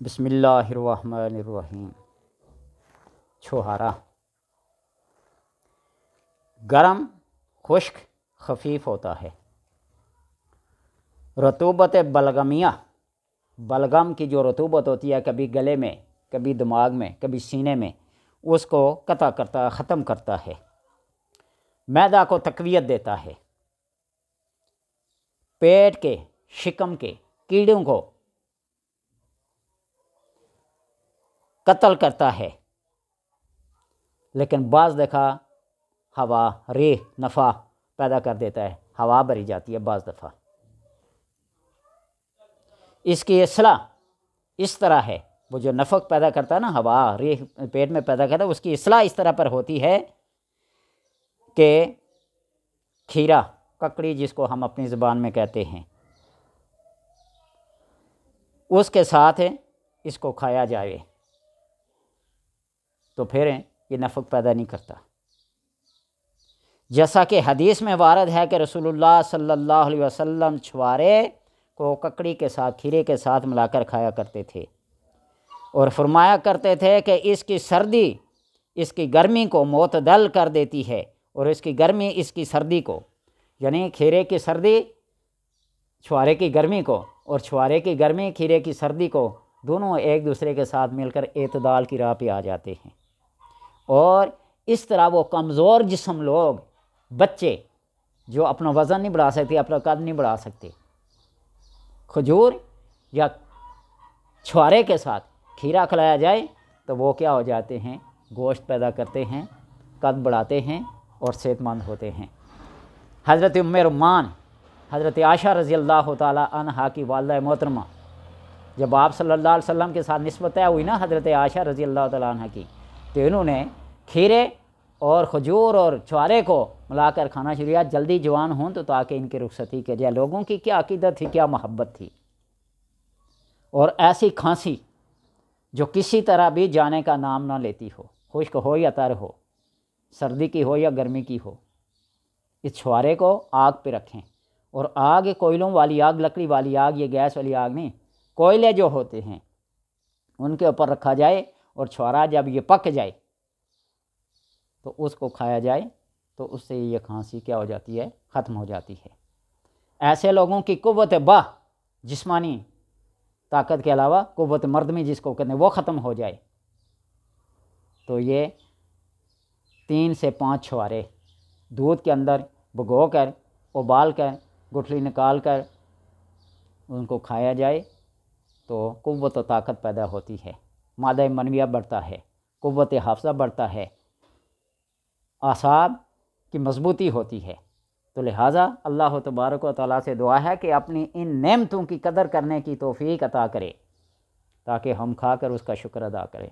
بسم اللہ الرحمن الرحیم۔ چھوہارا گرم، خشک، خفیف ہوتا ہے۔ رطوبت بلغمیہ، بلغم کی جو رطوبت ہوتی ہے کبھی گلے میں، کبھی دماغ میں، کبھی سینے میں، اس کو قطع کرتا، ختم کرتا ہے، معدہ کو تقویت دیتا ہے، پیٹ کے، شکم کے کیڑوں کو قتل کرتا ہے۔ لیکن بعض دیکھا ہوا، ریح، نفع پیدا کر دیتا ہے، ہوا بھری جاتی ہے بعض دفعہ۔ اس کی اصلاح اس طرح ہے، وہ جو نفق پیدا کرتا ہے نا، ہوا ریح پیٹ میں پیدا کرتا ہے، اس کی اصلاح اس طرح پر ہوتی ہے کہ کھیرا، ککڑی جس کو ہم اپنی زبان میں کہتے ہیں، اس کے ساتھ اس کو کھایا جائے تو پھر یہ نفق پیدا نہیں کرتا۔ جیسا کہ حدیث میں وارد ہے کہ رسول اللہ صلی اللہ علیہ وسلم چھوارے کو ککڑی کے ساتھ، کھیرے کے ساتھ ملا کر کھایا کرتے تھے، اور فرمایا کرتے تھے کہ اس کی سردی اس کی گرمی کو معتدل کر دیتی ہے، اور اس کی گرمی اس کی سردی کو، یعنی کھیرے کی سردی چھوارے کی گرمی کو، اور چھوارے کی گرمی کھیرے کی سردی کو، دونوں ایک دوسرے کے ساتھ مل کر اعتدال کی راہ پہ آ جاتے ہیں۔ اور اس طرح وہ کمزور جسم لوگ، بچے جو اپنا وزن نہیں بڑھا سکتے، اپنا قد نہیں بڑھا سکتے، کھجور یا چھوارے کے ساتھ کھیرا کھلایا جائے تو وہ کیا ہو جاتے ہیں، گوشت پیدا کرتے ہیں، قد بڑھاتے ہیں اور صحت مند ہوتے ہیں۔ حضرت ام رمان، حضرت عائشہ رضی اللہ تعالی عنہا کی والدہ محترمہ، جب آپ صلی اللہ علیہ وسلم کے ساتھ نسبت طے ہوئی نا حضرت عائشہ رضی اللہ تعالی عنہ کی، تو انہوں نے کھیرے اور کھجور اور چھوارے کو ملا کر کھانا شروع کیا، جلدی جوان ہوں تو تاکہ ان کی رخصتی کی جائے۔ لوگوں کی کیا عقیدت تھی، کیا محبت تھی۔ اور ایسی کھانسی جو کسی طرح بھی جانے کا نام نہ لیتی ہو، خشک ہو یا تر ہو، سردی کی ہو یا گرمی کی ہو، اس چھوارے کو آگ پہ رکھیں، اور آگ کوئلوں والی آگ، لکڑی والی آگ، یہ گیس والی آگ نہیں، کوئلے جو ہوتے ہیں ان کے اوپر رکھا جائے، اور چھوارا جب یہ پک جائے تو اس کو کھایا جائے تو اس سے یہ کھانسی کیا ہو جاتی ہے، ختم ہو جاتی ہے۔ ایسے لوگوں کی قوت باہ، جسمانی طاقت کے علاوہ قوت مردمی جس کو کہتے ہیں، وہ ختم ہو جائے تو یہ 3 سے 5 چھوارے دودھ کے اندر بھگو کر، ابال کر، گٹھلی نکال کر ان کو کھایا جائے تو قوت و طاقت پیدا ہوتی ہے، مادہ منویہ بڑھتا ہے، قوت حافظہ بڑھتا ہے، اعصاب کی مضبوطی ہوتی ہے۔ تو لہٰذا اللہ تبارک و تعالیٰ سے دعا ہے کہ اپنی ان نعمتوں کی قدر کرنے کی توفیق عطا کرے تاکہ ہم کھا کر اس کا شکر ادا کریں۔